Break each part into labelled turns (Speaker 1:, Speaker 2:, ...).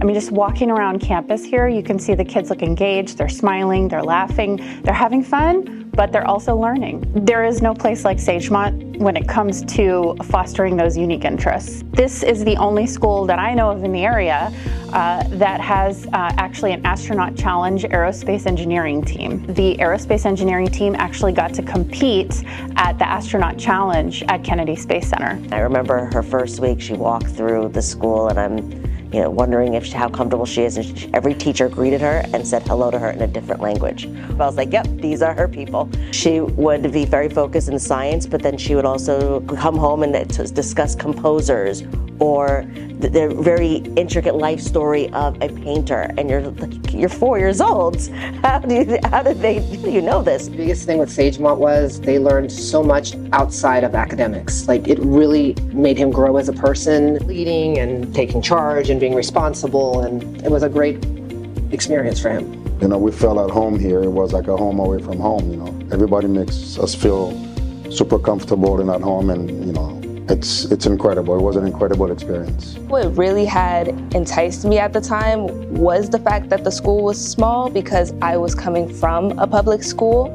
Speaker 1: I mean, just walking around campus here, you can see the kids look engaged, they're smiling, they're laughing, they're having fun, but they're also learning. There is no place like Sagemont when it comes to fostering those unique interests. This is the only school that I know of in the area that has actually an astronaut challenge aerospace engineering team. The aerospace engineering team actually got to compete at the astronaut challenge at Kennedy Space Center.
Speaker 2: I remember her first week, she walked through the school and I'm wondering how comfortable she is. And every teacher greeted her and said hello to her in a different language. I was like, yep, these are her people. She would be very focused in science, but then she would also come home and discuss composers or the very intricate life story of a painter. And you're 4 years old. How do you know this?
Speaker 3: The biggest thing with Sagemont was they learned so much outside of academics. Like, it really made him grow as a person, leading and taking charge and being responsible, and it was a great experience for him.
Speaker 4: We felt at home here. It was like a home away from home. Everybody makes us feel super comfortable and at home, and it's incredible. It was an incredible experience.
Speaker 5: What really had enticed me at the time was the fact that the school was small, because I was coming from a public school,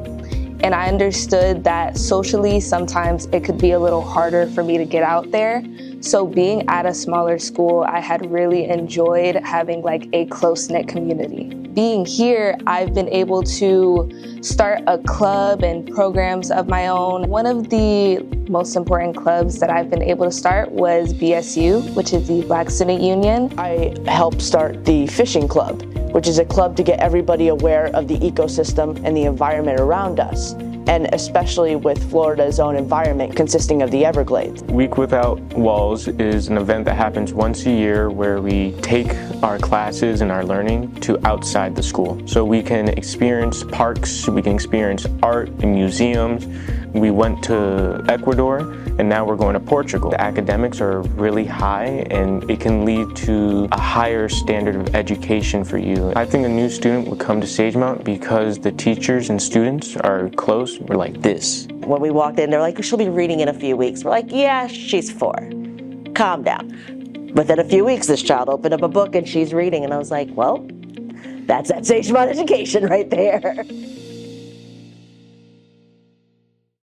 Speaker 5: and I understood that socially sometimes it could be a little harder for me to get out there. So being at a smaller school, I had really enjoyed having like a close-knit community. Being here, I've been able to start a club and programs of my own. One of the most important clubs that I've been able to start was BSU, which is the Black Student Union.
Speaker 6: I helped start the Fishing Club, which is a club to get everybody aware of the ecosystem and the environment around us, and especially with Florida's own environment consisting of the Everglades.
Speaker 7: Week Without Walls is an event that happens once a year where we take our classes and our learning to outside the school. So we can experience parks, we can experience art and museums. We went to Ecuador and now we're going to Portugal. The academics are really high and it can lead to a higher standard of education for you. I think a new student would come to Sagemont because the teachers and students are close. We're like this.
Speaker 2: When we walked in, they're like, she'll be reading in a few weeks. We're like, yeah, she's 4. Calm down. Within a few weeks, this child opened up a book and she's reading, and I was like, well, that's that Sagemont education right there.